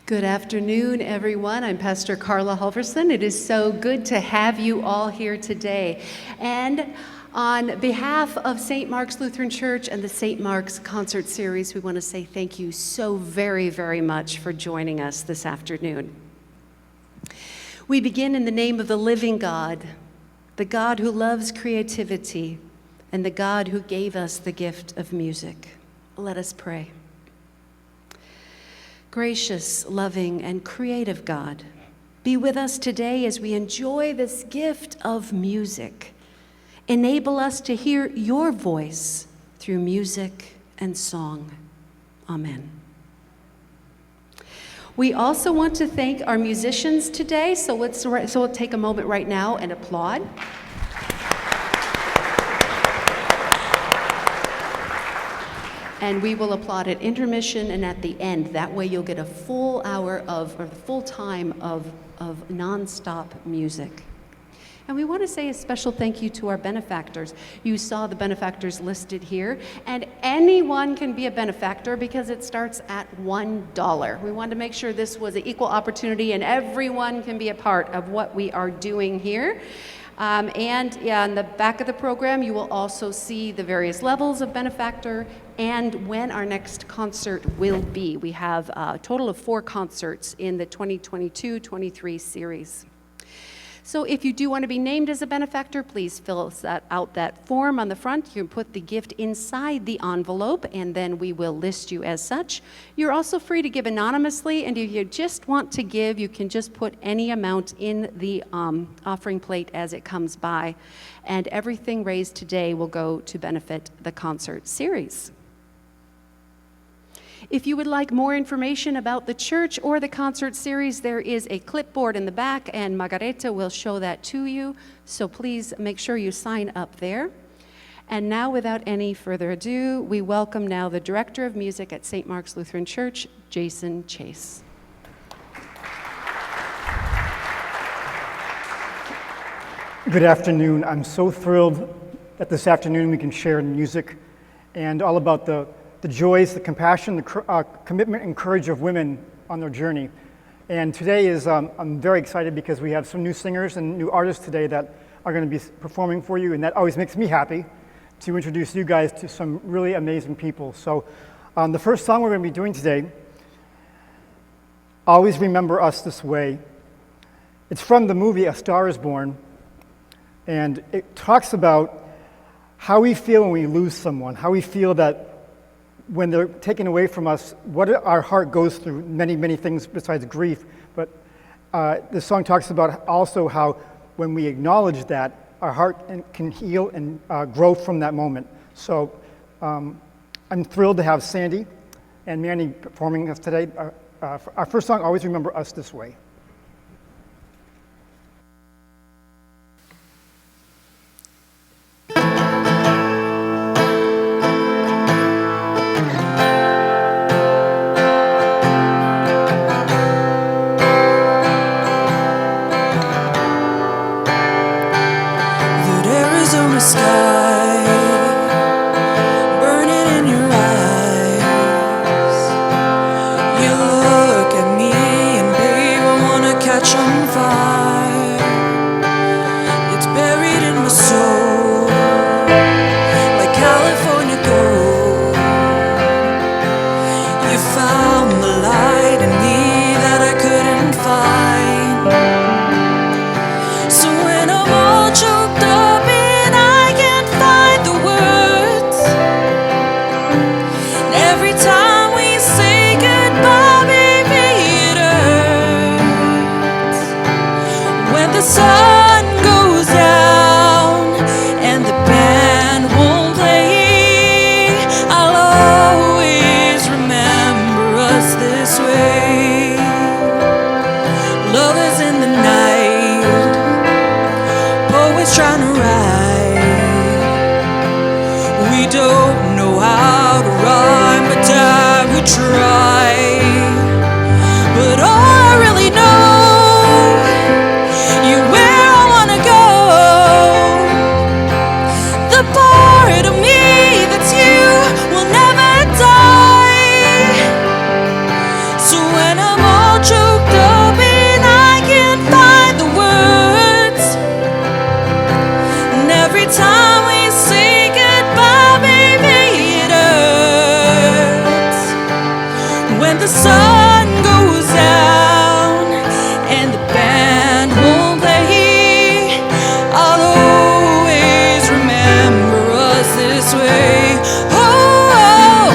Good afternoon, everyone. I'm Pastor Carla Halverson. It is so good to have you all here today. And on behalf of St. Mark's Lutheran Church and the St. Mark's Concert Series, we want to say thank you so very, very much for joining us this afternoon. We begin in the name of the living God, the God who loves creativity, and the God who gave us the gift of music. Let us pray. Gracious, loving, and creative God, be with us today as we enjoy this gift of music. Enable us to hear your voice through music and song. Amen. We also want to thank our musicians today, so we'll take a moment right now and applaud. And we will applaud at intermission and at the end. That way you'll get a full hour or full time of nonstop music. And we want to say a special thank you to our benefactors. You saw the benefactors listed here, and anyone can be a benefactor because it starts at $1. We wanted to make sure this was an equal opportunity and everyone can be a part of what we are doing here. And on the back of the program, you will also see the various levels of benefactor and when our next concert will be. We have a total of 4 concerts in the 2022-23 series. So if you do want to be named as a benefactor, please fill out that form on the front. You can put the gift inside the envelope, and then we will list you as such. You're also free to give anonymously, and if you just want to give, you can just put any amount in the offering plate as it comes by. And everything raised today will go to benefit the concert series. If you would like more information about the church or the concert series, there is a clipboard in the back, and Margaret will show that to you. So please make sure you sign up there. And now, without any further ado, we welcome now the Director of Music at St. Mark's Lutheran Church, Jason Chase. Good afternoon. I'm so thrilled that this afternoon we can share music and all about the joys, the compassion, the commitment and courage of women on their journey. And today is, I'm very excited because we have some new singers and new artists today that are going to be performing for you, and that always makes me happy to introduce you guys to some really amazing people. So the first song we're going to be doing today, Always Remember Us This Way. It's from the movie A Star Is Born, and it talks about how we feel when we lose someone, how we feel that when they're taken away from us, what our heart goes through, many, many things besides grief. But the song talks about also how when we acknowledge that, our heart can heal and grow from that moment. So I'm thrilled to have Sandy and Manny performing us today. Our first song, Always Remember Us This Way. Sky burning in your eyes. You look at me and babe, I wanna catch on fire. It's buried in my soul like California gold. You found the light in me that I couldn't find. So when I'm all choked up the sun goes down and the band won't play, I'll always remember us this way. Lovers in the night, poets trying to write. We don't know how to rhyme, but dad, we try. But all I really know, part of me that's you will never die. So when I'm all choked up and I can't find the words, and every time we say goodbye, baby, it hurts. When the sun goes down and the band won't play, I'll always remember this way. Oh,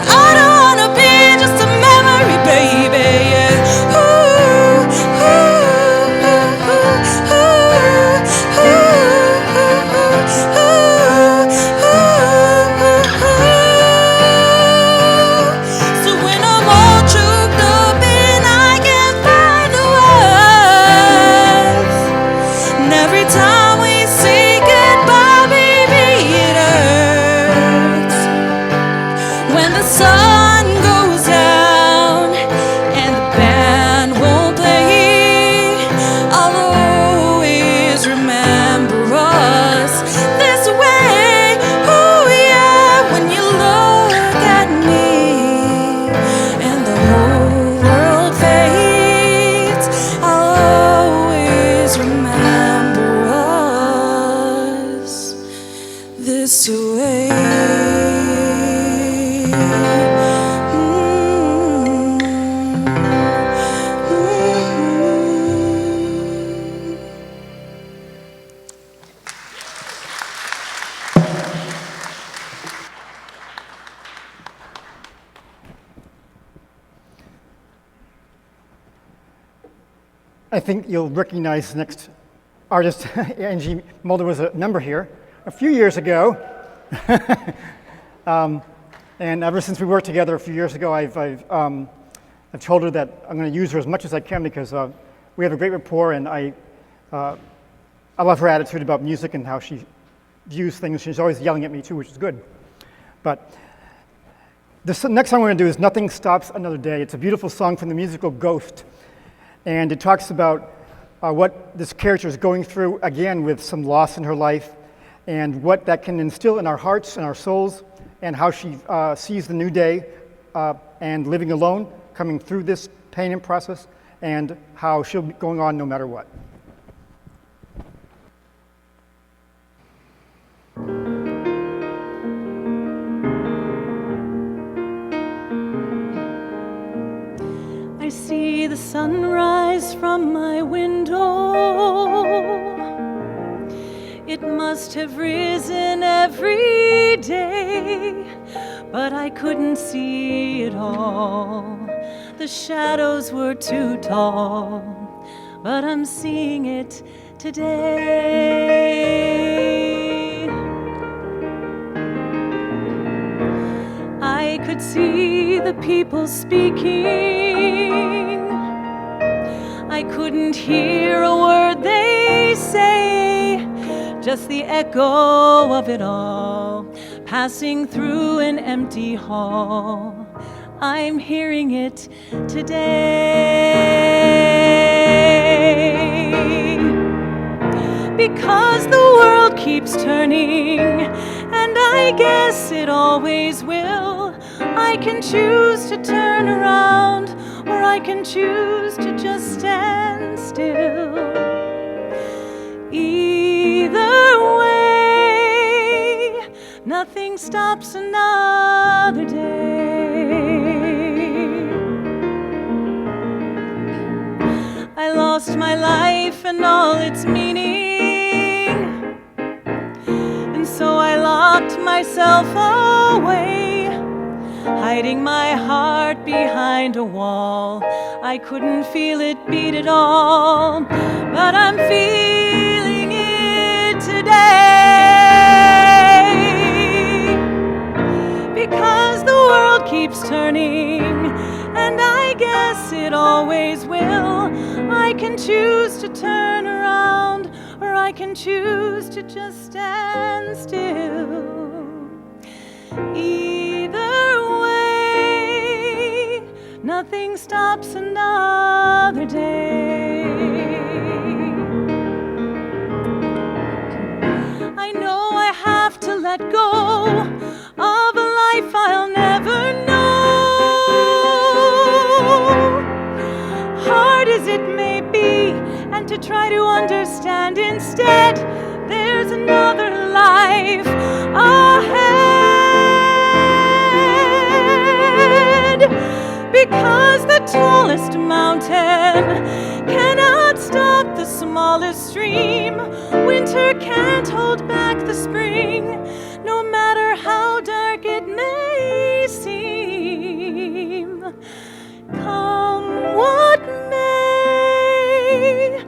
I don't wanna be just a memory, baby. Yeah. Ooh, ooh, ooh, ooh, so when I'm all choked up and I can't find the words, and every time we say goodbye, when the sun goes down and the band won't play, I'll always remember us this way. Oh yeah, when you look at me and the whole world fades, I'll always remember us this way. I think you'll recognize the next artist. Angie Mulder was a member here a few years ago. And ever since we worked together a few years ago, I've told her that I'm going to use her as much as I can because we have a great rapport, and I love her attitude about music and how she views things. She's always yelling at me too, which is good. But this next song we're going to do is Nothing Stops Another Day. It's a beautiful song from the musical Ghost, and it talks about what this character is going through, again, with some loss in her life, and what that can instill in our hearts and our souls, and how she sees the new day and living alone, coming through this pain and process, and how she'll be going on no matter what. I see the sunrise from my window. It must have risen every day, but I couldn't see it all. The shadows were too tall, but I'm seeing it today. I could see the people speaking. I couldn't hear a word they say, just the echo of it all, passing through an empty hall. I'm hearing it today. Because the world keeps turning, and I guess it always will, I can choose to turn around, or I can choose to just stand still. Either way, nothing stops another day. I lost my life and all its meaning, and so I locked myself away, hiding my heart behind a wall. I couldn't feel it beat at all, but I'm feeling it today. Because the world keeps turning, and I guess it always will, I can choose to turn around, or I can choose to just stand still. Either way, nothing stops another day. I know I have to let go of a life I'll never know. Hard as it may be, and to try to understand instead, there's another life ahead. Because the tallest mountain cannot stop the smallest stream. Winter can't hold back the spring, no matter how dark it may seem. Come what may,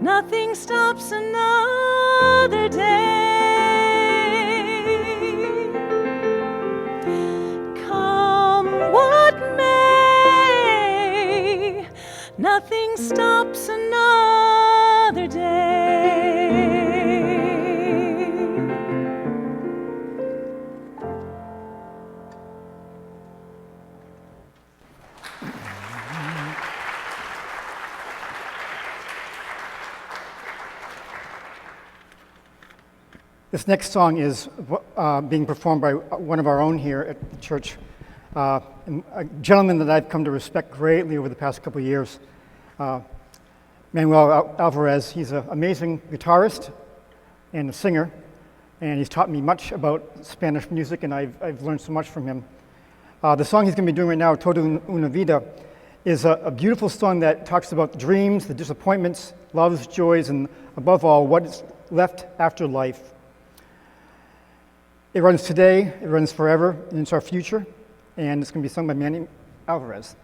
nothing stops another day. Come what may, nothing stops another day. This next song is being performed by one of our own here at the church, a gentleman that I've come to respect greatly over the past couple of years, Manuel Alvarez. He's an amazing guitarist and a singer, and he's taught me much about Spanish music, and I've learned so much from him. The song he's going to be doing right now, Toda una vida, is a beautiful song that talks about the dreams, the disappointments, loves, joys, and above all, what's left after life. It runs today, it runs forever, and it's our future, and it's going to be sung by Manuel Alvarez.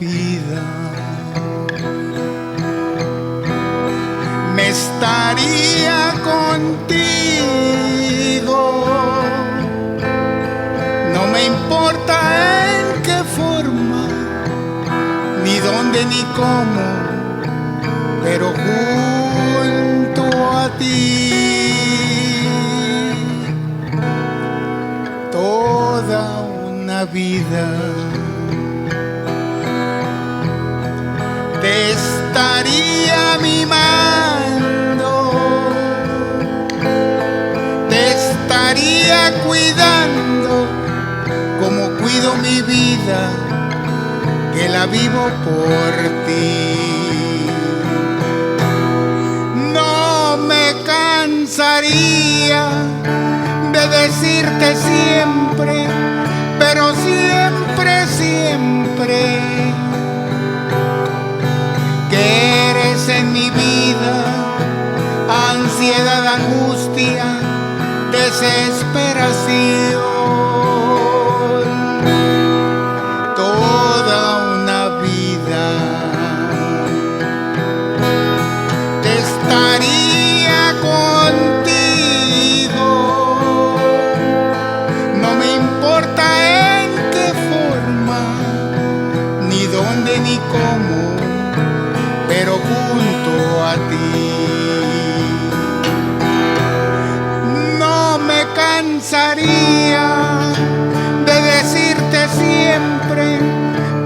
Vida me estaría contigo, no me importa en qué forma, ni dónde ni cómo, pero junto a ti toda una vida. Te estaría mimando, te estaría cuidando como cuido mi vida, que la vivo por ti. cansaría de decirte siempre, pero siempre, siempre, que eres en mi vida ansiedad, angustia, desesperación. Toda una vida te estaría contigo. No me importa en qué forma, ni dónde, ni cómo, pero junto a ti. Cansaría de decirte siempre,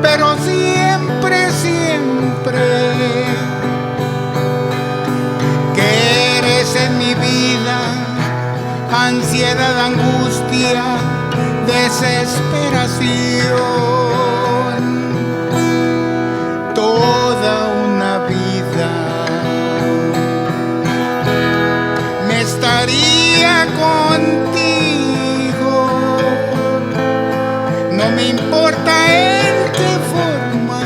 pero siempre, siempre, que eres en mi vida ansiedad, angustia, desesperación. Toda una vida me estaría contigo. No me importa en qué forma,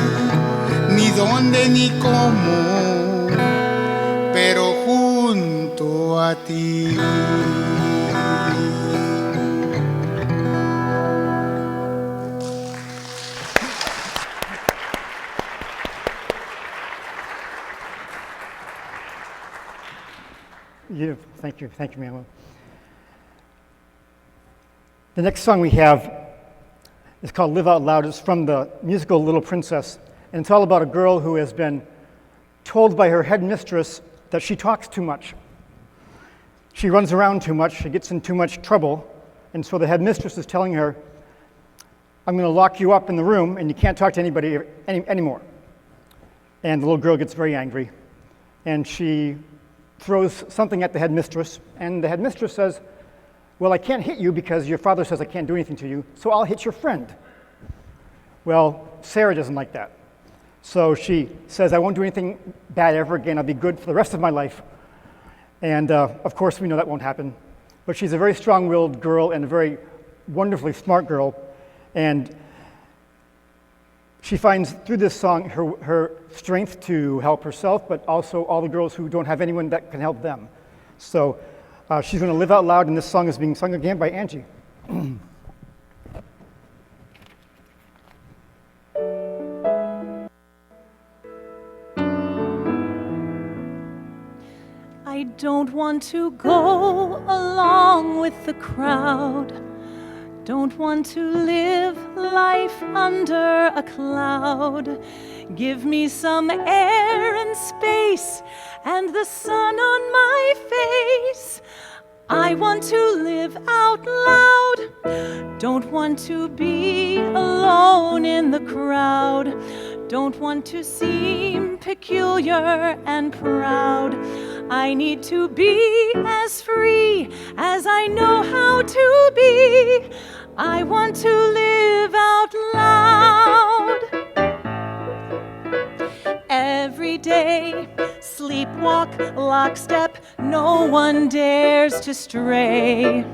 ni dónde, ni cómo, pero junto a ti. Thank you, Manuel. The next song we have is called Live Out Loud. It's from the musical Little Princess, and it's all about a girl who has been told by her headmistress that she talks too much. She runs around too much, she gets in too much trouble, and so the headmistress is telling her, I'm going to lock you up in the room and you can't talk to anybody anymore. And the little girl gets very angry, and she throws something at the headmistress, and the headmistress says, well, I can't hit you because your father says I can't do anything to you, so I'll hit your friend. Well, Sarah doesn't like that. So she says, I won't do anything bad ever again, I'll be good for the rest of my life. And of course we know that won't happen. But she's a very strong-willed girl and a very wonderfully smart girl, and she finds through this song her strength to help herself, but also all the girls who don't have anyone that can help them. So she's going to live out loud, and this song is being sung again by Angie. I don't want to go along with the crowd. Don't want to live life under a cloud. Give me some air and space and the sun on my face. I want to live out loud. Don't want to be alone in the crowd. Don't want to seem peculiar and proud. I need to be as free as I know how to be. I want to live out loud. Every day, sleepwalk, lockstep, no one dares to stray.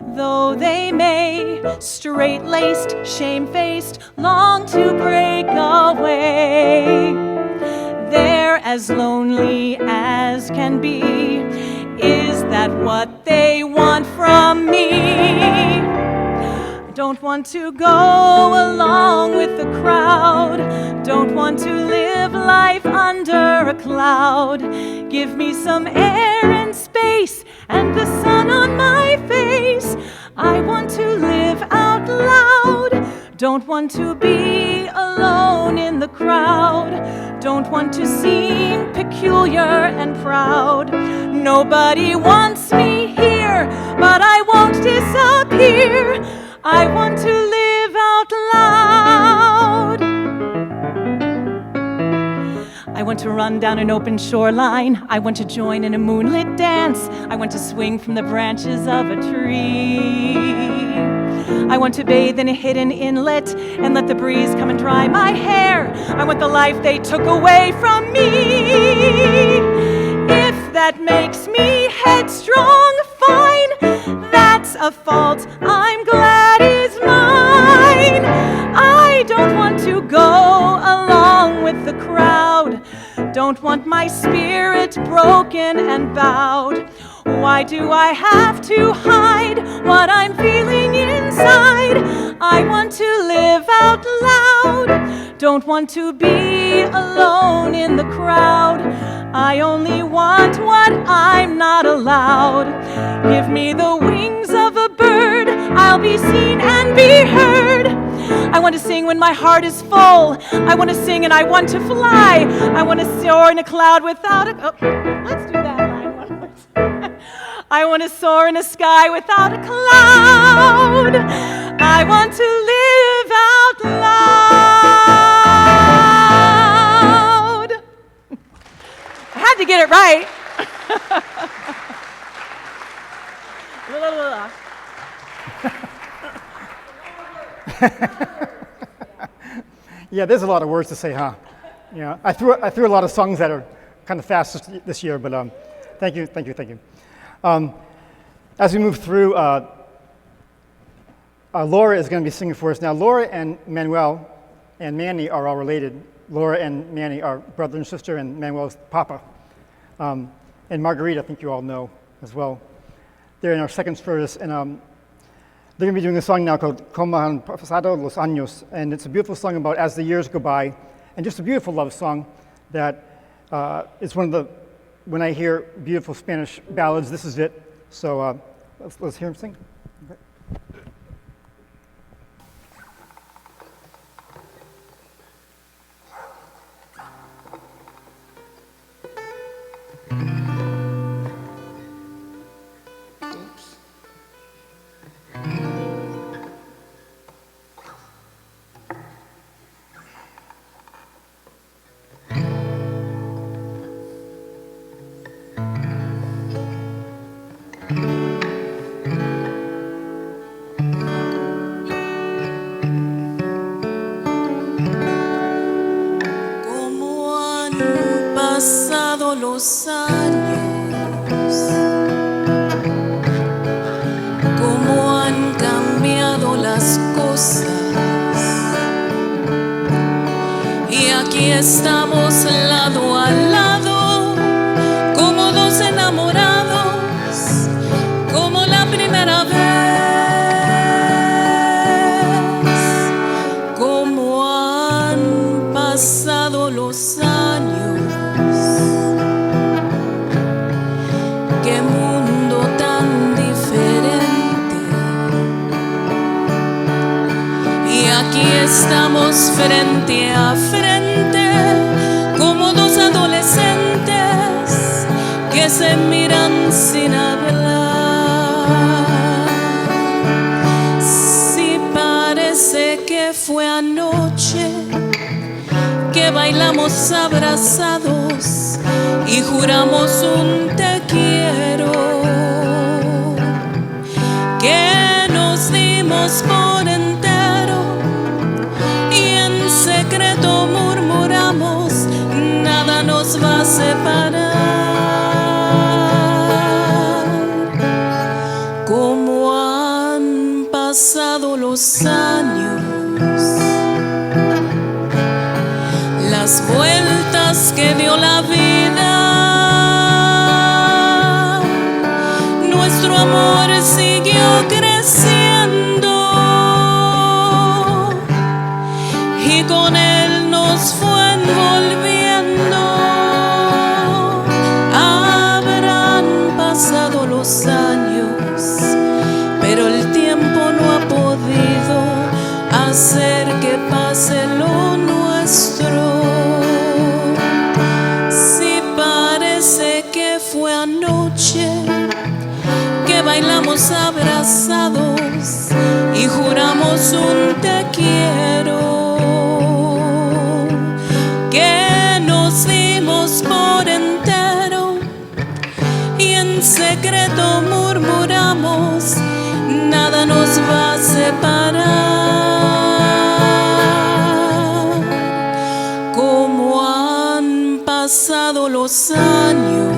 Though they may, straight-laced, shame-faced, long to break away. They're as lonely as can be. Is that what they want from me? Don't want to go along with the crowd. Don't want to live life under a cloud. Give me some air and space and the sun on my face. I want to live out loud. Don't want to be alone in the crowd. Don't want to seem peculiar and proud. Nobody wants me here, but I won't disappear. I want to live out loud. I want to run down an open shoreline. I want to join in a moonlit dance. I want to swing from the branches of a tree. I want to bathe in a hidden inlet and let the breeze come and dry my hair. I want the life they took away from me. If that makes me headstrong. Fine, that's a fault I'm glad is mine. I don't want to go along with the crowd, don't want my spirit broken and bowed. Why do I have to hide what I'm feeling inside? I want to live out loud, don't want to be alone in the crowd. I only want what I'm not allowed. Give me the wings of a bird, I'll be seen and be heard. I want to sing when my heart is full. I want to sing and I want to fly. I want to soar in a cloud without a... Oh, let's do that line one more time. I want to soar in a sky without a cloud. I want to live out loud. I had to get it right. Yeah, there's a lot of words to say, huh? Yeah, I threw a lot of songs that are kind of fast this year, but thank you. As we move through, Laura is going to be singing for us. Now, Laura and Manuel and Manny are all related. Laura and Manny are brother and sister, and Manuel's papa. And Margaret, I think you all know as well. They're in our second service, and they're going to be doing a song now called Como han pasado los años, and it's a beautiful song about as the years go by, and just a beautiful love song that is one of the, when I hear beautiful Spanish ballads, this is it. So let's hear him sing. Okay. Los años, cómo han cambiado las cosas, y aquí estamos lado a lado, como dos enamorados, como la primera vez, cómo han pasado los años. Qué mundo tan diferente. Y aquí estamos frente a frente, como dos adolescentes que se miran sin hablar. Si parece que fue anoche que bailamos abrazados y juramos un te quiero, que nos dimos por entero y en secreto murmuramos, nada nos va a separar. Como han pasado los años, las vueltas que dio la vida, nuestro amor siguió creciendo y con él nos fue envolviendo. Habrán pasado los años, pero el tiempo no ha podido hacer que pase lo nuestro. Si parece que fue anoche que bailamos abrazados y juramos un te quiero, que nos dimos por entero y en secreto murmuramos, nada nos va a separar. Como han pasado los años,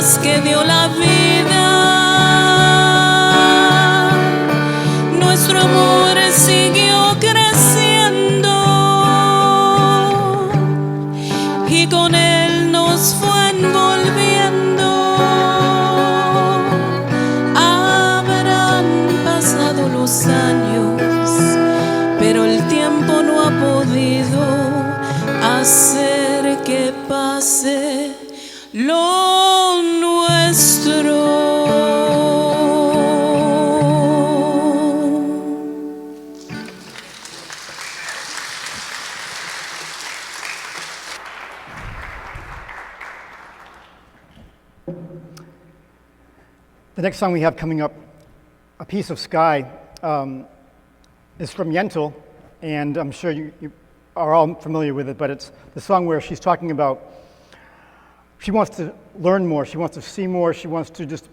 más que dio la vida. Nuestro amor siguió creciendo y con él nos fue envolviendo. Habrán pasado los años, pero el tiempo no ha podido hacer que pase lo nuestro. The next song we have coming up, A Piece of Sky, is from Yentl, and I'm sure you are all familiar with it, but it's the song where she's talking about she wants to learn more, she wants to see more, she wants to just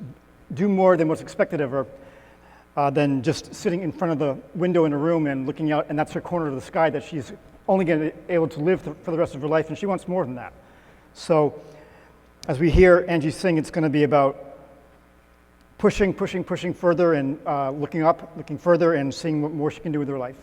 do more than what's expected of her, than just sitting in front of the window in a room and looking out, and that's her corner of the sky that she's only going to be able to live for the rest of her life, and she wants more than that. So as we hear Angie sing, it's going to be about pushing further and looking up, looking further and seeing what more she can do with her life.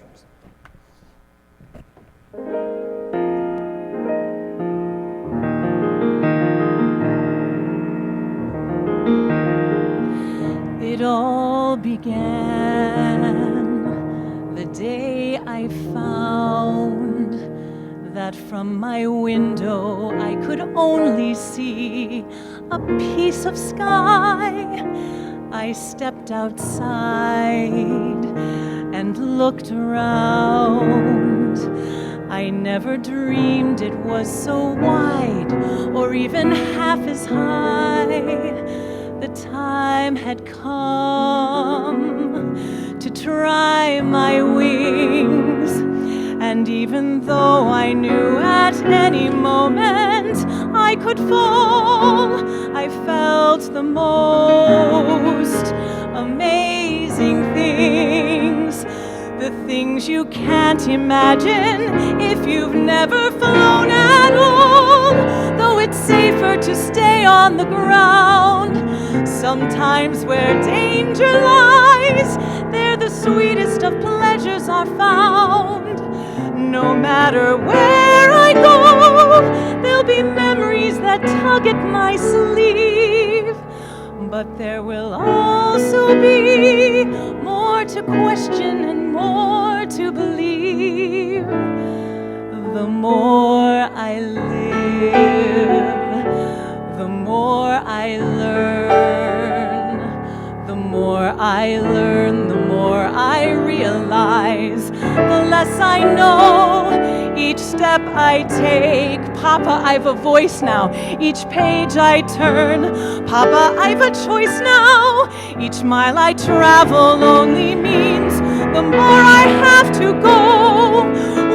It all began the day I found that from my window I could only see a piece of sky. I stepped outside and looked around. I never dreamed it was so wide or even half as high. The time had come to try my wings, and even though I knew at any moment I could fall, I felt the most amazing things, the things you can't imagine if you've never flown at all. Though it's safer to stay on the ground, sometimes where danger lies, there the sweetest of pleasures are found. No matter where I go, there'll be memories that tug at my sleeve. But there will also be more to question and more to believe. The more I live, the more I learn. The more I learn, the more I realize. The less I know, each step I take. Papa, I've a voice now. Each page I turn. Papa, I've a choice now. Each mile I travel only means the more I have to go.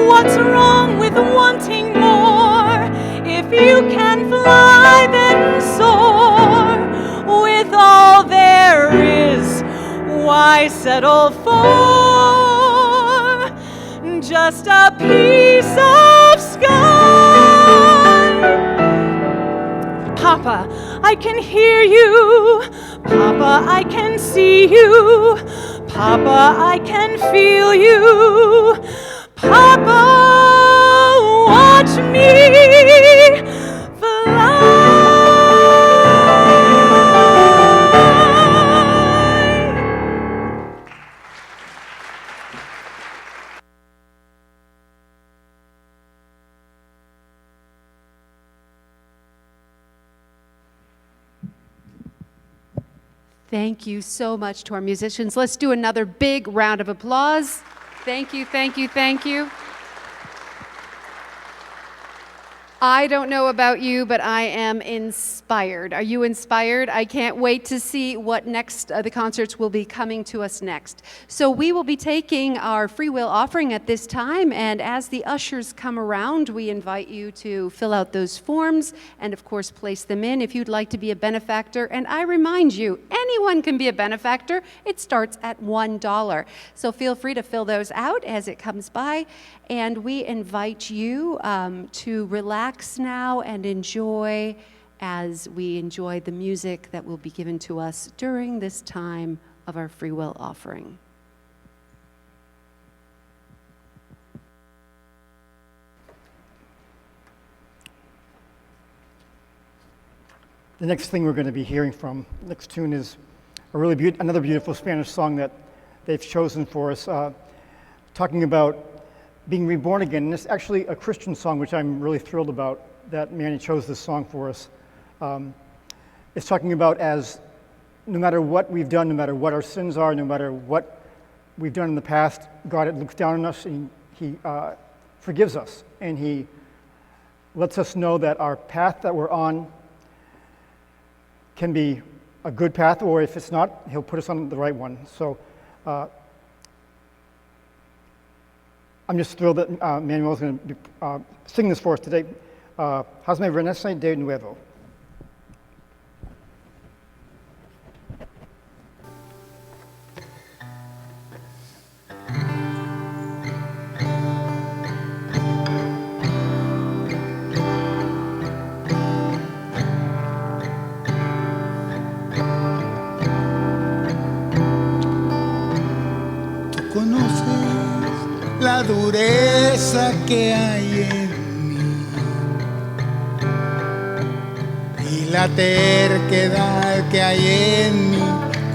What's wrong with wanting more? If you can fly, then soar. With all there is, why settle for just a piece of sky? Papa, I can hear you. Papa, I can see you. Papa, I can feel you. Papa, watch me fly. Thank you so much to our musicians. Let's do another big round of applause. Thank you, thank you, thank you. I don't know about you, but I am inspired. Are you inspired? I can't wait to see what next, the concerts will be coming to us next. So we will be taking our free will offering at this time, and as the ushers come around, we invite you to fill out those forms and, of course, place them in if you'd like to be a benefactor. And I remind you, anyone can be a benefactor. It starts at $1. So feel free to fill those out as it comes by. And we invite you to relax now and enjoy as we enjoy the music that will be given to us during this time of our free will offering. The next thing we're going to be hearing from, next tune, is a another beautiful Spanish song that they've chosen for us, talking about being reborn again. And it's actually a Christian song, which I'm really thrilled about that Manny chose this song for us. It's talking about as no matter what we've done, no matter what our sins are, no matter what we've done in the past, God looks down on us and He forgives us. And He lets us know that our path that we're on can be a good path, or if it's not, He'll put us on the right one. So I'm just thrilled that Manuel's going to sing this for us today. Hazme renacer de nuevo. La dureza que hay en mí y la terquedad que hay en mi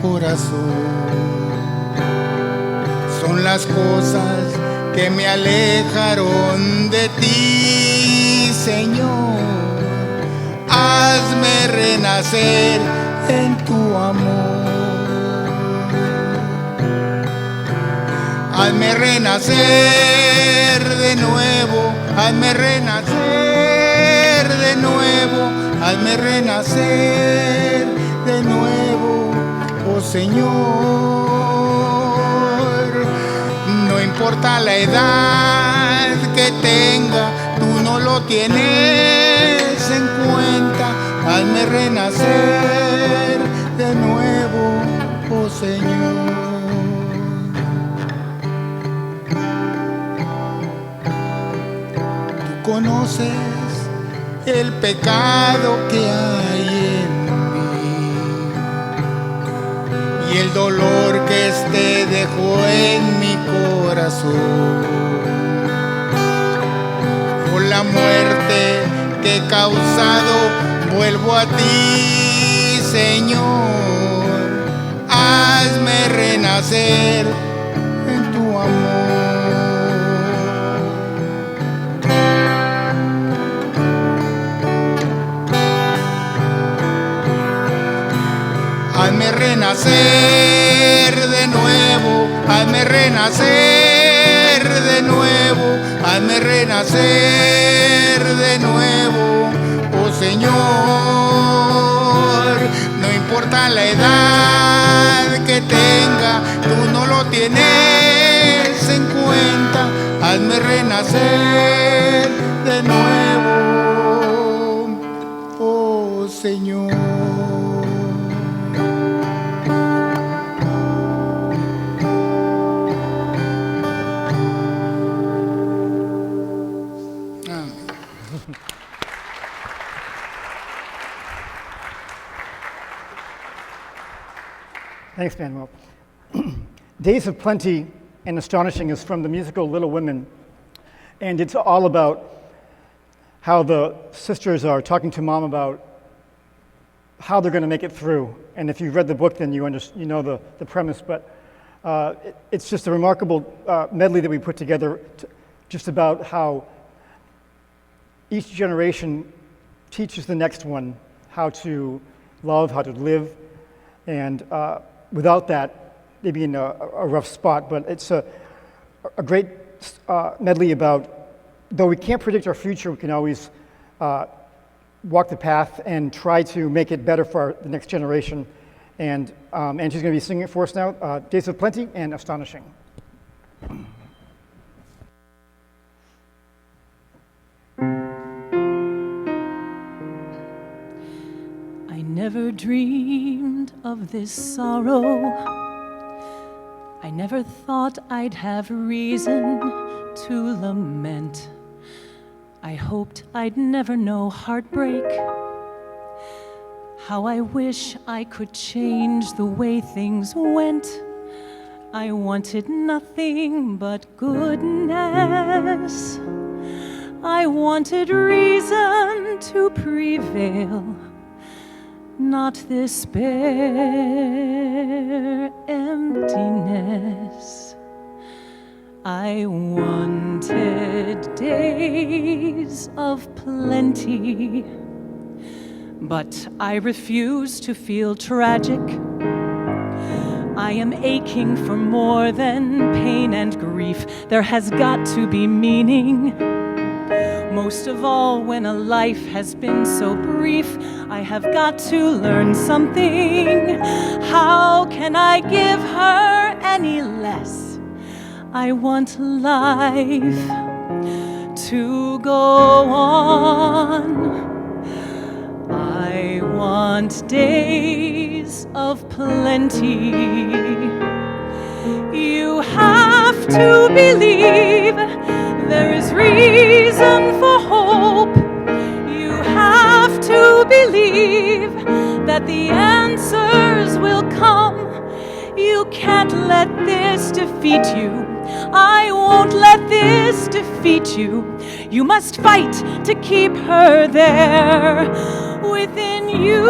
corazón son las cosas que me alejaron de ti, Señor. Hazme renacer en tu amor. Hazme renacer de nuevo, hazme renacer de nuevo, hazme renacer de nuevo, oh Señor. No importa la edad que tenga, tú no lo tienes en cuenta. Hazme renacer de nuevo, oh Señor. Conoces el pecado que hay en mí y el dolor que este dejó en mi corazón. Por la muerte que he causado, vuelvo a ti, Señor. Hazme renacer en tu amor. Hazme renacer de nuevo, hazme renacer de nuevo, hazme renacer de nuevo, oh Señor. No importa la edad que tenga, tú no lo tienes en cuenta. Hazme renacer de nuevo, oh Señor. Thanks, Manuel. Days of Plenty and Astonishing is from the musical Little Women, and it's all about how the sisters are talking to mom about how they're going to make it through. And if you've read the book, then you know the premise, but it's just a remarkable medley that we put together just about how each generation teaches the next one how to love, how to live, and without that, they'd be in a rough spot. But it's a great medley about, though we can't predict our future, we can always walk the path and try to make it better for the next generation. And Angie's going to be singing it for us now, Days of Plenty and Astonishing. I never dreamed of this sorrow. I never thought I'd have reason to lament. I hoped I'd never know heartbreak, How I wish I could change the way things went. I wanted nothing but goodness. I wanted reason to prevail, not this bare emptiness. I wanted days of plenty, but I refuse to feel tragic. I am aching for more than pain and grief. There has got to be meaning. Most of all, when a life has been so brief, I have got to learn something. How can I give her any less? I want life to go on. I want days of plenty. You have to believe there is reason for hope. You have to believe that the answers will come. You can't let this defeat you. I won't let this defeat you. You must fight to keep her there within you.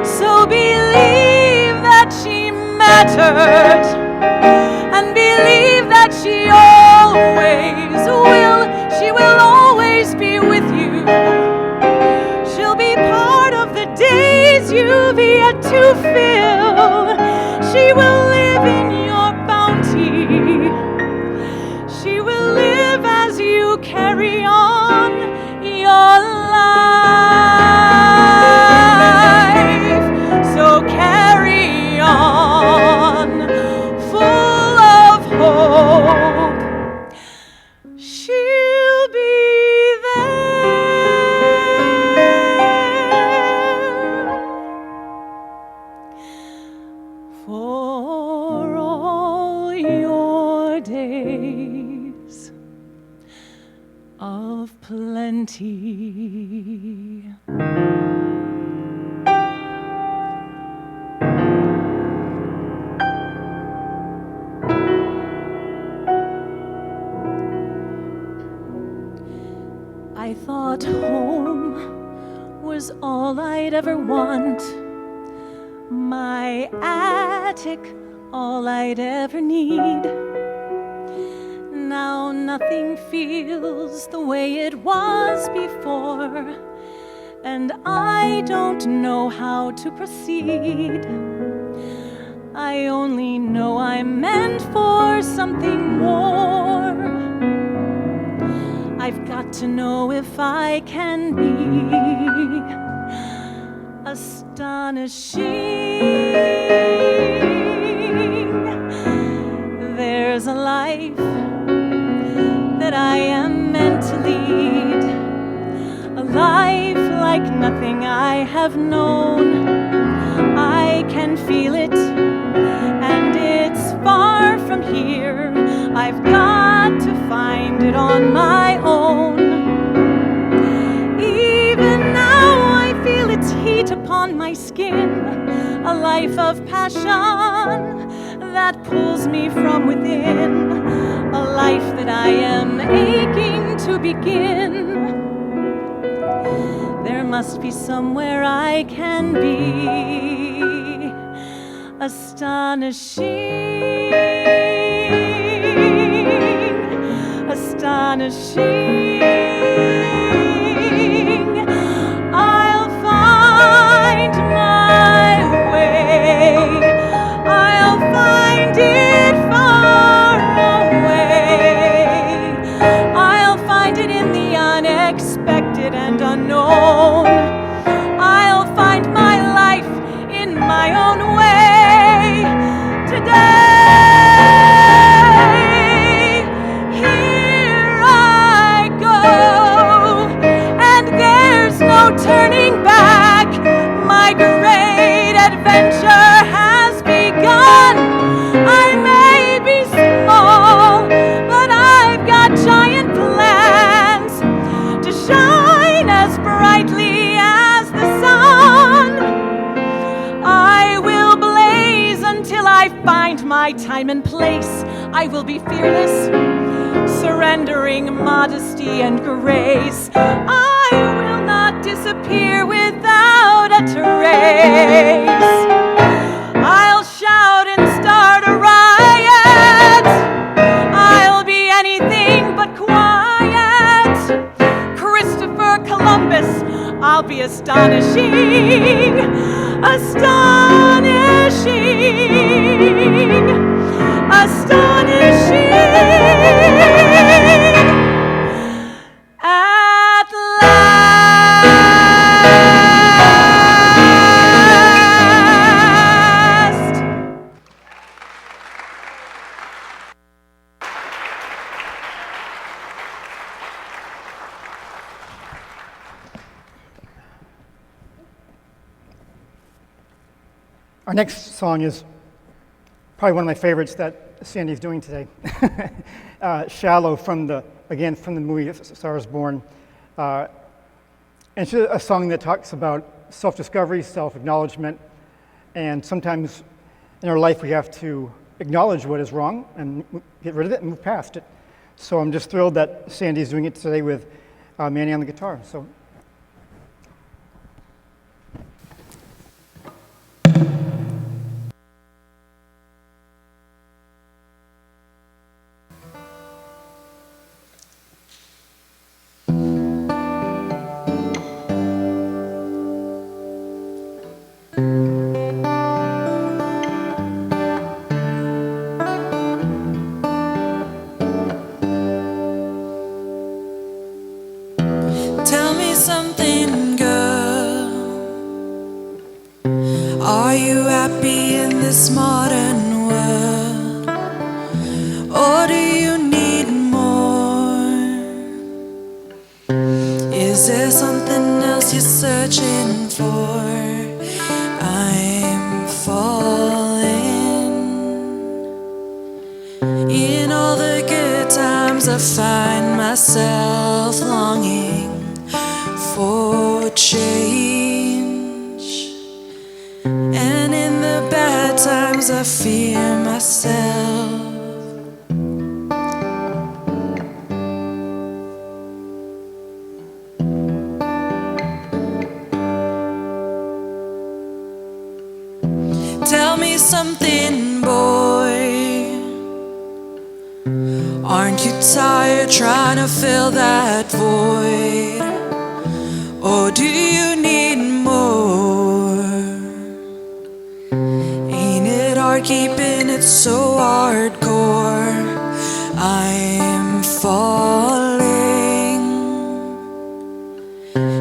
So believe that she mattered, and believe that she always will. She will always be with you. She'll be part of the days you've yet to fill. She will live in your bounty. She will live as you carry on your life. So carry on, full of hope. She'll be there for all your days of plenty. I thought home was all I'd ever want, my attic all I'd ever need. Now nothing feels the way it was before, and I don't know how to proceed. I only know I'm meant for something more. I've got to know if I can be astonishing. There's a life that I am meant to lead, a life like nothing I have known. I can feel it, and it's far from here. I've got to find it on my own. Even now I feel its heat upon my skin, a life of passion that pulls me from within, a life that I am aching to begin. There must be somewhere I can be astonishing, astonishing. I'll find my way. I'll find it far away. I'll find it in the unexpected and unknown. I'll find my life in my own way today. Here I go, and there's no turning back. My great adventure has begun. I may be small, but I've got giant plans to shine as bright right time and place, I will be fearless, surrendering modesty and grace. I will not disappear without a trace. I'll shout and start a riot. I'll be anything but quiet. Christopher Columbus, I'll be astonishing, astonishing, astonishing. At last. Our next song is probably one of my favorites that Sandy's doing today. Shallow, from the movie A Star Is Born. And it's a song that talks about self-discovery, self-acknowledgement, and sometimes in our life we have to acknowledge what is wrong and get rid of it and move past it. So I'm just thrilled that Sandy's doing it today with Manny on the guitar. So. Tell me something, girl. Are you happy in this modern world? Or do you need more? Is there something else you're searching for? I'm falling. In all the good times I find myself longing for change, and in the bad times I fear myself. Tell me something, boy. Aren't you tired trying to fill that void? Or do you need more? Ain't it hard keeping it so hardcore? I'm falling.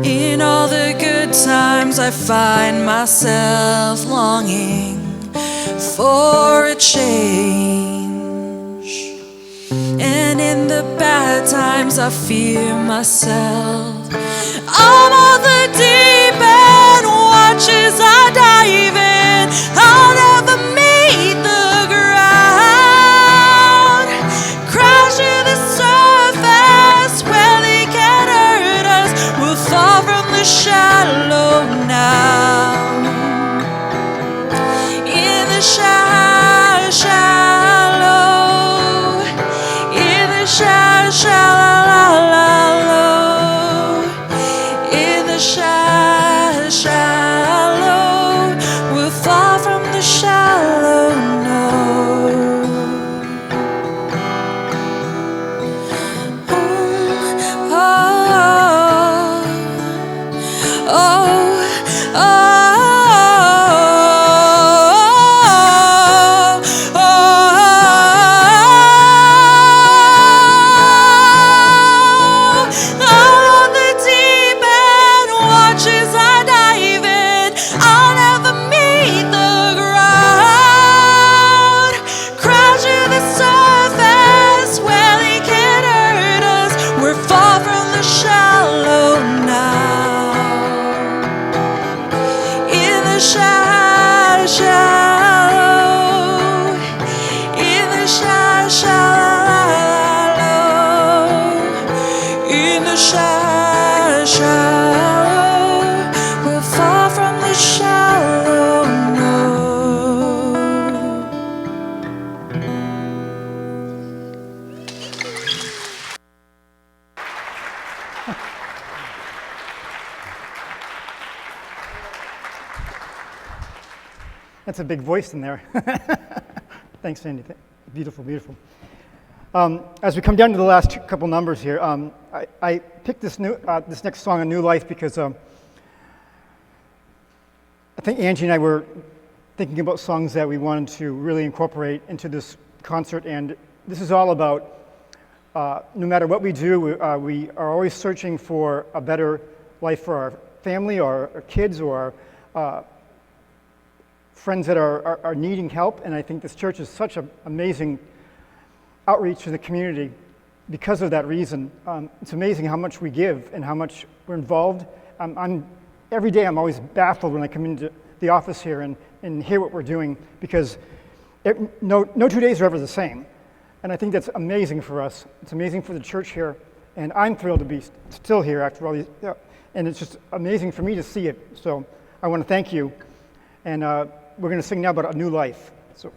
In all the good times I find myself longing for a change, and in the bad times I fear myself. I'm on the deep end, watch as I dive in. I'll never meet the ground. Crash to the surface where they can hurt us. We'll fall from the shallow now. In the shallow, in the shallow. Shallow, we're far from the shallow, no. Oh, oh, oh, oh, oh, on the deep end, watches I dive in. I'll never meet the ground. Crash to the surface where they can hurt us. We're far from the shallow now. In the shallow, in the shallow, in the shallow, we're far from the shallow, no. That's a big voice in there. Thanks, Andy. Beautiful, beautiful. As we come down to the last couple numbers here, I picked this next song, A New Life, because I think Angie and I were thinking about songs that we wanted to really incorporate into this concert, and this is all about no matter what we do, we are always searching for a better life for our family or our kids or our friends that are needing help, and I think this church is such an amazing outreach to the community because of that reason. It's amazing how much we give and how much we're involved. Every day I'm always baffled when I come into the office here and hear what we're doing, because no 2 days are ever the same. And I think that's amazing for us. It's amazing for the church here, and I'm thrilled to be still here after all these, and it's just amazing for me to see it. So I want to thank you, and we're going to sing now about A New Life. So.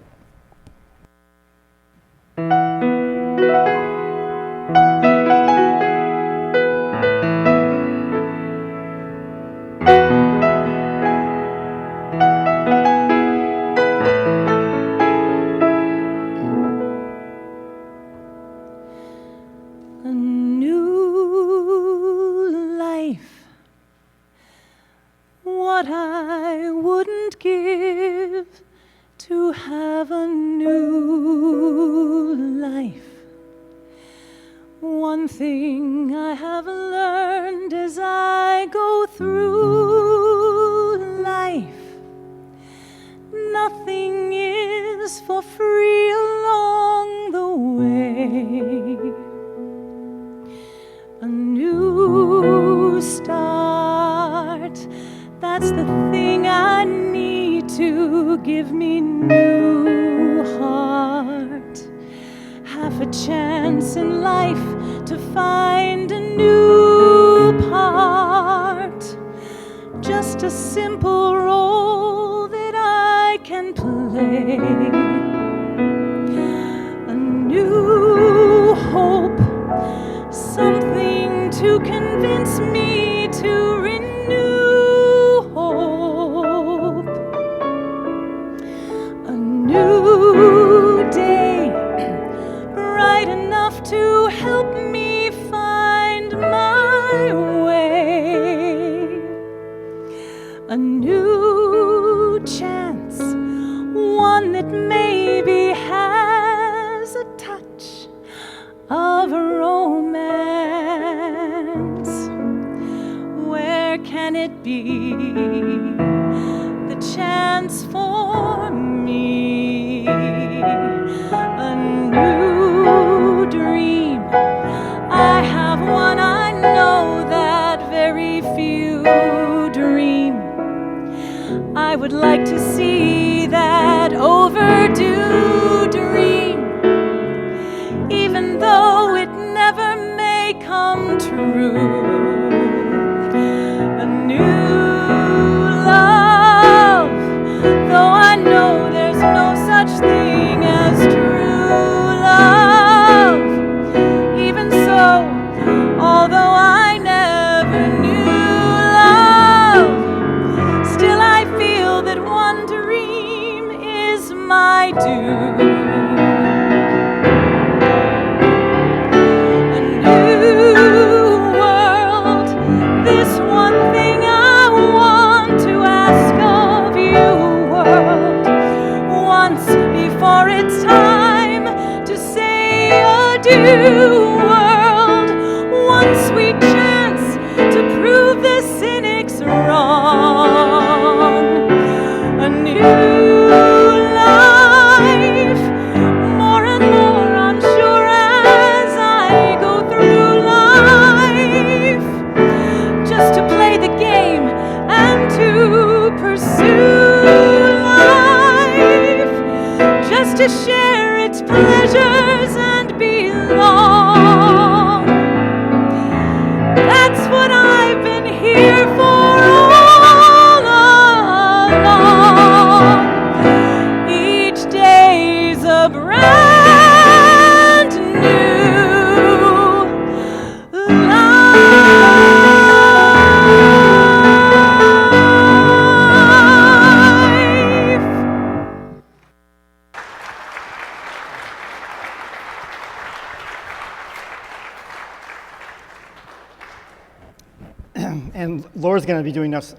And Laura's going to be doing us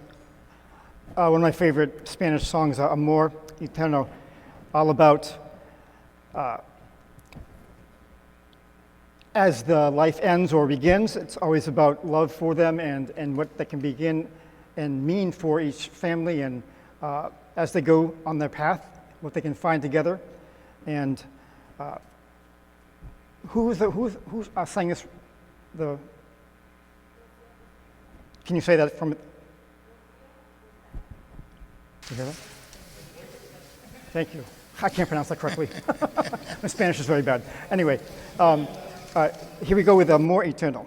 one of my favorite Spanish songs, Amor Eterno, all about as the life ends or begins, it's always about love for them and what that can begin and mean for each family, and as they go on their path, what they can find together. And who's sang this? Can you say that from? You hear that? Thank you. I can't pronounce that correctly. My Spanish is very bad. Anyway, here we go with Amor Eterno.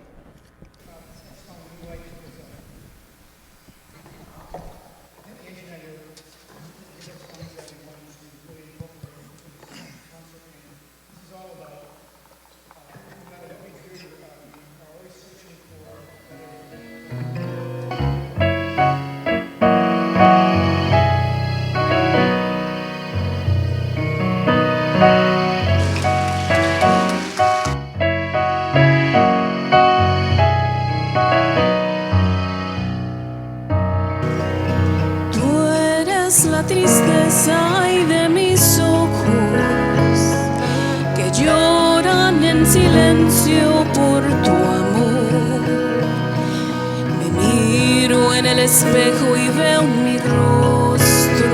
La tristeza ay de mis ojos que lloran en silencio por tu amor. Me miro en el espejo y veo mi rostro,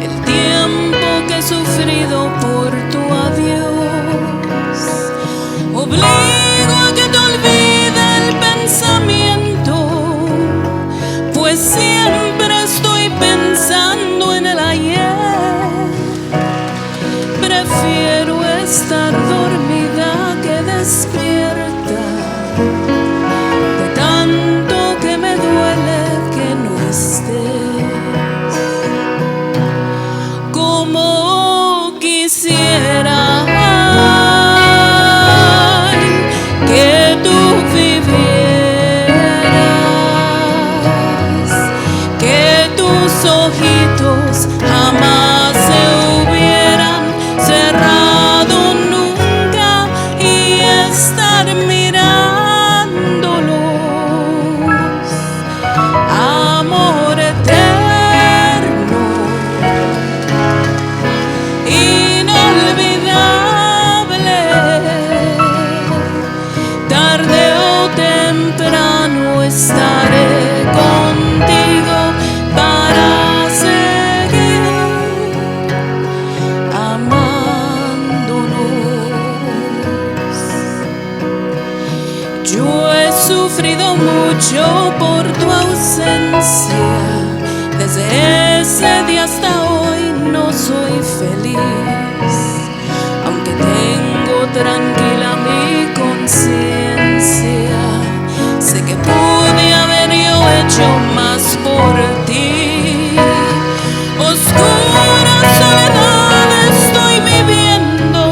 el tiempo que he sufrido por tu adiós. Obligo a que te olvide el pensamiento, pues siempre estoy pensando en el ayer. Prefiero estar dormida que despierta, de tanto que me duele que no estés. Como quisiera que tú vivieras, que tus ojitos jamás se hubieran cerrado nunca y estar mirándolos. Amor eterno, inolvidable, tarde o temprano estaré contigo para seguir amándonos. Yo he sufrido mucho por tu ausencia, desde ese día hasta hoy no soy feliz, aunque tengo tranquila mi conciencia. Sé que pude haber yo hecho más por ti. Oscura soledad estoy viviendo,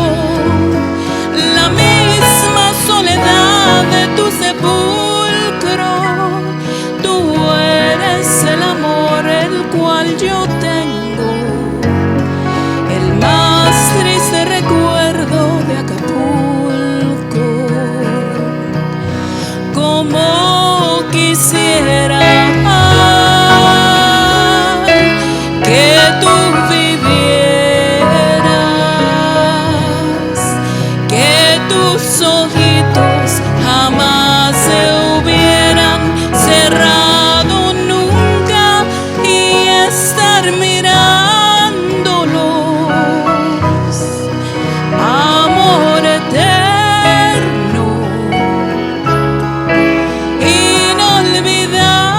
la misma soledad de tu sepulcro. Tú eres el amor el cual yo tengo, el más triste recuerdo de Acapulco. Como quisiera que tú vivieras, que tus ojitos jamás se hubieran cerrado nunca y estar mirándolos. Amor eterno, inolvidable,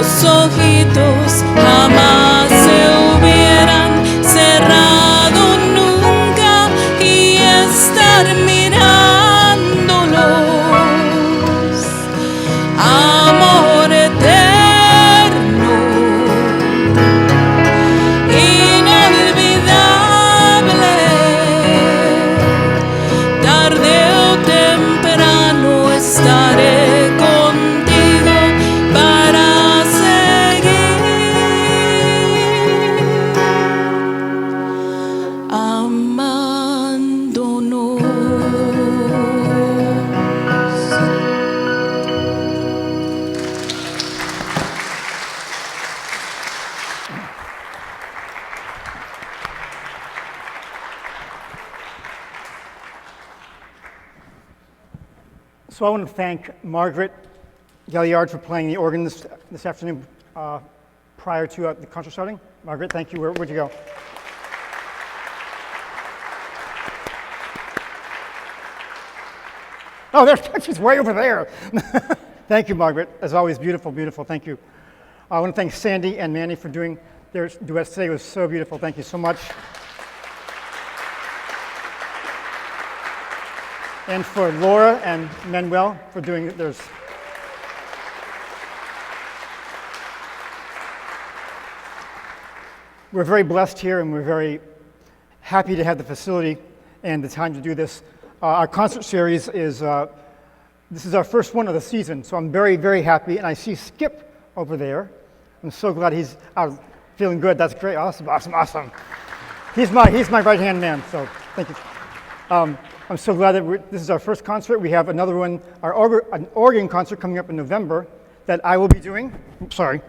tus ojitos jamás se hubieran cerrado nunca y estar mirándolos. Amor eterno, inolvidable, tarde o temprano estaré contigo para seguir amándonos. So I want to thank Margaret Gaillard for playing the organist this afternoon prior to the concert starting. Margaret, thank you. Where'd you go? Oh, there, she's way over there. Thank you, Margaret. As always, beautiful, beautiful. Thank you. I want to thank Sandy and Manny for doing their duets today. It was so beautiful. Thank you so much. And for Laura and Manuel for doing theirs. We're very blessed here, and we're very happy to have the facility and the time to do this. Our concert series is, this is our first one of the season, so I'm very, very happy. And I see Skip over there. I'm so glad he's out feeling good. That's great. Awesome, awesome, awesome. He's my right-hand man, so thank you. I'm so glad that this is our first concert. We have another one, an organ concert coming up in November that I will be doing. Oops, sorry.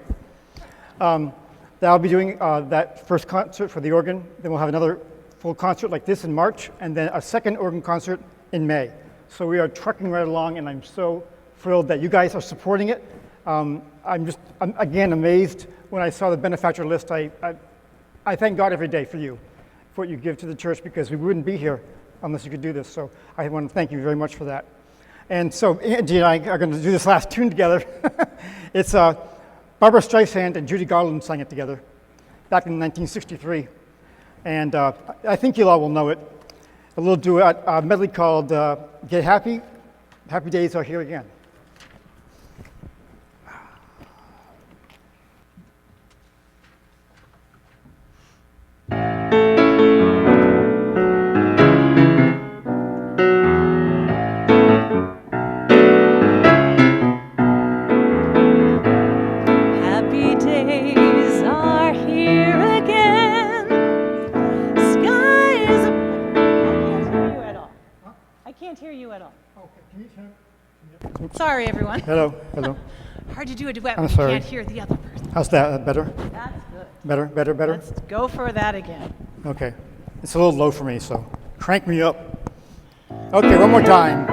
That I'll be doing that first concert for the organ. Then we'll have another full concert like this in March, and then a second organ concert in May. So we are trucking right along, and I'm so thrilled that you guys are supporting it. I'm again amazed when I saw the benefactor list. I thank God every day for you, for what you give to the church, because we wouldn't be here unless you could do this. So I want to thank you very much for that. And so Angie and I are going to do this last tune together. It's Barbara Streisand and Judy Garland sang it together back in 1963. And I think you all will know it. A little duet medley called Get Happy. Happy days are here again. Happy days are here again. Skies are... I can't hear you at all. Sorry, everyone. Hello, hello. Hard to do a duet I'm when sorry. you can't hear the other person. How's that? Better? That's good. Better? Let's go for that again. Okay. It's a little low for me, so crank me up. Okay, one more time.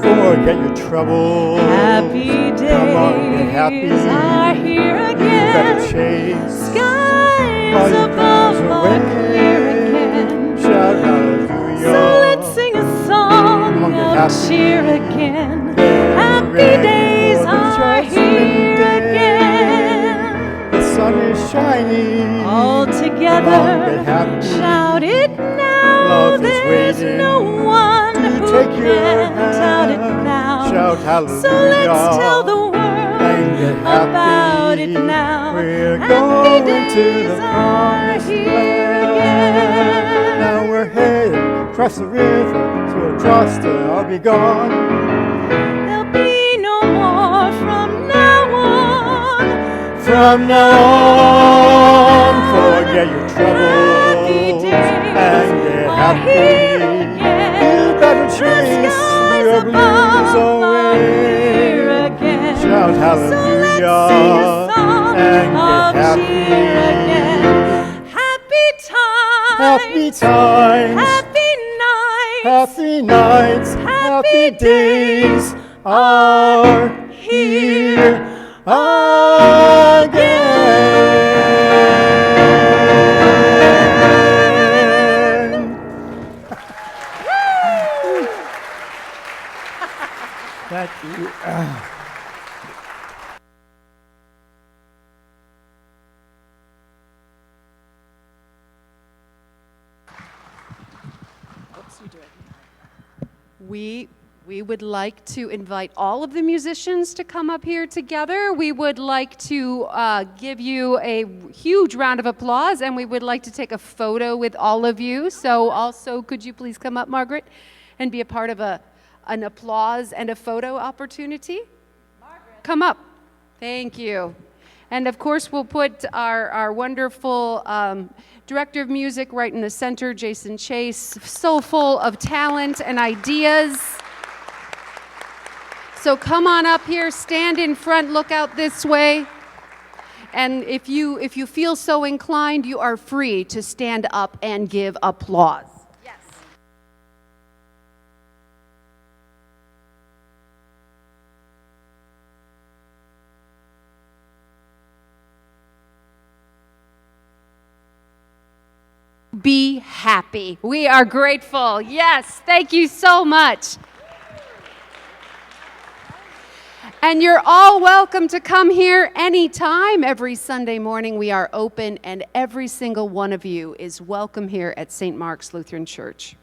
Forget your trouble. Happy Come on, get happy. days are here You better again. chase. Skies All your above troubles are away. clear again. Shout hallelujah. So let's sing a song Come on, get of happy. cheer again. Get Happy ready days for the are judgment here day. again. The sun is shining. All Come on, together, get happy. shout it now. Love is There's waiting no one to who take your can't shout it hand. now. Shout hallelujah. So let's tell the world and get happy. about it now. We're Happy going to days the are promised here land. again. Now we're headed across the river, so across till I'll be gone. There'll be no more from now on. From now on, forget your troubles Happy days and get are happy. here again. You better The chase skies your above blues are away. clear again. Shout So hallelujah let's sing a song and of get happy. cheer again. Happy times, Happy times, happy nights, happy nights, happy days are here again. We would like to invite all of the musicians to come up here together. We would like to give you a huge round of applause, and we would like to take a photo with all of you. So also, could you please come up, Margaret, and be a part of an applause and a photo opportunity? Margaret. Come up. Thank you. And of course, we'll put our wonderful director of music right in the center, Jason Chase, so full of talent and ideas. So come on up here, stand in front, look out this way. And if you feel so inclined, you are free to stand up and give applause. Yes. Be happy. We are grateful. Yes, thank you so much. And you're all welcome to come here anytime. Every Sunday morning we are open, and every single one of you is welcome here at St. Mark's Lutheran Church.